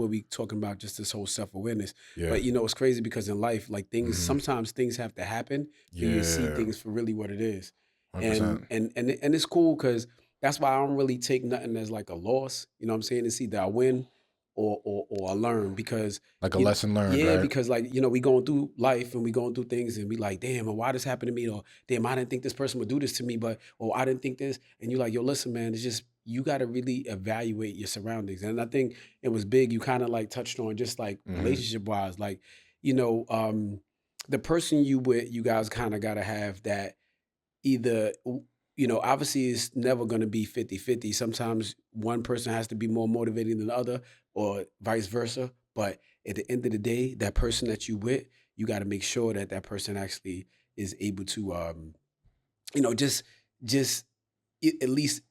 what we talking about, just this whole self-awareness. Yeah. But it's crazy because in life, like Mhm. sometimes things have to happen for you to see Yeah. things for really what it is. And 100%. and it's cool because that's why I don't really take nothing as like a loss. You know what I'm saying? It's either I win or I learn because Like a lesson learned, yeah, right? because like we going through life and we going through things and we like, damn, and why this happened to me? Or damn, I didn't think this person would do this to me, but or I didn't think this. And you're like, yo, listen, man, it's just you got to really evaluate your surroundings. And I think it was big. You kind of like touched on just like Mhm. relationship wise, like you know, the person you with, you guys kind of got to have that either obviously it's never going to be 50-50. Sometimes one person has to be more motivating than the other or vice versa, but at the end of the day that person that you with, you got to make sure that that person actually is able to just at least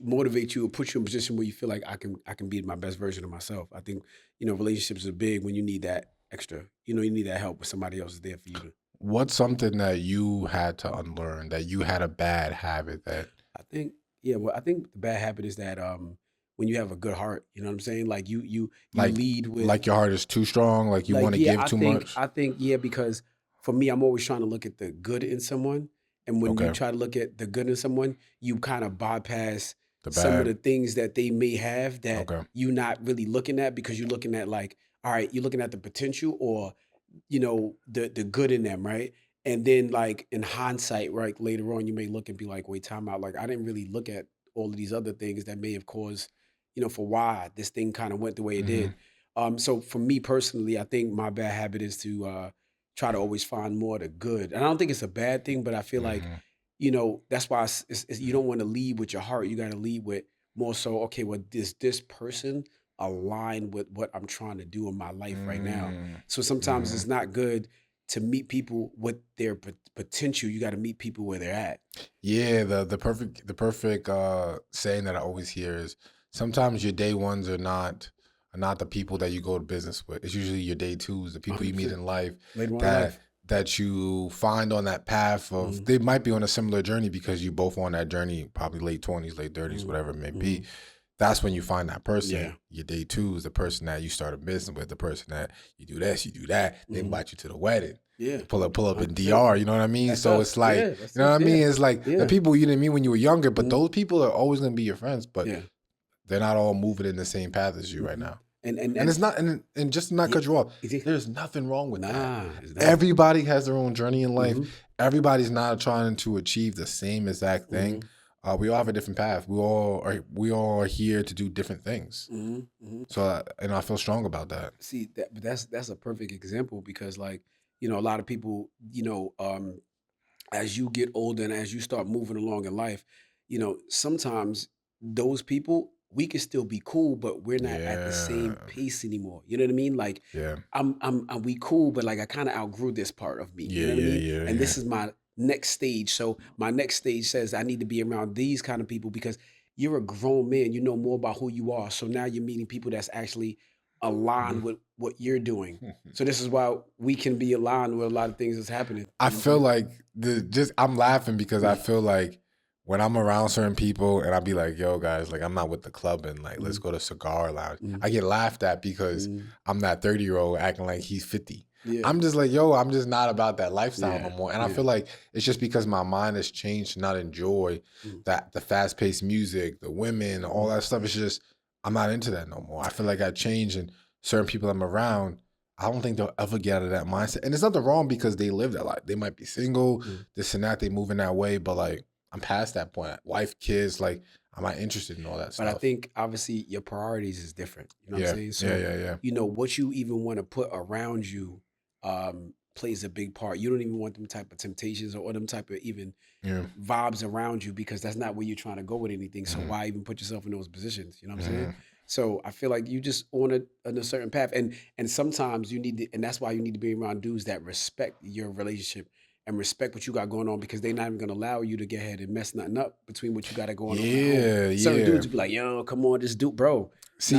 motivate you or put you in a position where you feel like I can be my best version of myself. I think relationships are big when you need that extra, you need that help when somebody else is there for you to. What's something that you had to unlearn, that you had a bad habit that I think, yeah, well, I think the bad habit is that when you have a good heart, you know what I'm saying? Like you like lead with like your heart is too strong, like you like want to yeah, give too much? I think yeah, because for me, I'm always trying to look at the good in someone. And when you Okay. try to look at the good in someone, you kind of bypass The some of the bad. things that they may have that Okay. you're not really looking at because you're looking at like, all right, you're looking at the potential or the good in them, right? And then like in hindsight, right, later on you may look and be like, wait, time out, like I didn't really look at all of these other things that may have caused, for why this thing kind of went the way it Mhm. did. So for me personally, I think my bad habit is to try to always find more of the good. And I don't think it's a bad thing, but I feel like, Mhm. that's why you don't want to lead with your heart. You got to lead with more so, okay, well, this person align with what I'm trying to do in my life right now. Mm. So sometimes it's Mhm. not good to meet people with their potential. You got to meet people where they're at. Yeah, the perfect saying that I always hear is sometimes your day ones are not the people that you go to business with. It's usually your day twos, the people you meet 100% in life later on in that life. that you find on that path of, Mhm, they might be on a similar journey because you both on that journey, probably late 20s, late 30s, mhm, whatever it may be. mhm. That's when you find that person. Yeah. Your day two is the person that you start a business with, the person that you do this, you do that. They Mhm. invite you to the wedding. Yeah. You pull up in 100%. DR, you know what I mean? That's So it's us. like, Yeah. That's you know what us. I Yeah. mean? It's like the Yeah. people you didn't meet when you were younger, but Mhm. those people are always gonna be your friends, but Yeah. they're not all moving in the same path as you right Mhm. now. And And that's it's not, and just to not yeah. cut you off, Is it? there's nothing wrong with that. Nah, it's not. Everybody has their own journey in life. Mhm. Everybody's not trying to achieve the same exact thing. Mhm. We all have a different path. We all are here to do different things. Mhm. Mhm. So, and I feel strong about that. See that, but that's a perfect example because like a lot of people as you get older and as you start moving along in life, sometimes those people we can still be cool, but we're not at the Yeah, same pace anymore. You know what I mean? Like yeah, I'm we cool, but like I kind of outgrew this part of me. You yeah, know what I yeah, mean? yeah, And yeah. this is my next stage. So my next stage says I need to be around these kind of people because you're a grown man. You know more about who you are. So now you're meeting people that's actually aligned Mhm. with what you're doing. So this is why we can be aligned with a lot of things that's happening. I You know what feel I'm like I'm laughing because I saying? feel like when I'm around certain people and I be like, yo, guys, like I'm not with the club and like let's Mhm, go to cigar lounge. mhm, I get laughed at because mhm. I'm that 30-year-old acting like he's 50. Yeah, I'm just like, yo, I'm just not about that lifestyle no yeah, more. And I yeah. feel like it's just because my mind has changed to not enjoy Mhm, that the fast-paced music, the women, all mhm. that stuff. It's just I'm not into that no more. I feel like I changed, and certain people I'm around, I don't think they'll ever get out of that mindset. And there's nothing wrong because they live that life. They might be single, Mhm. this and that, they move in that way, but like I'm past that point. Wife, kids, like I'm not interested in all that But I stuff. think obviously your priorities is different. You know what I'm Yeah, saying? yeah, So, yeah, yeah. what you even want to put around you plays a big part. You don't even want them type of temptations or them type of even Yeah. vibes around you because that's not where you're trying to go with anything. So Hmm. why even put yourself in those positions? You know what I'm saying? Hmm. So I feel like you just on a certain path, and sometimes you need to, and that's why you need to be around dudes that respect your relationship and respect what you got going on because they're not even gonna allow you to get ahead and mess nothing up between what you got going on at home. Yeah, Certain yeah. dudes would be like, "Yo, come on, just do, bro." See,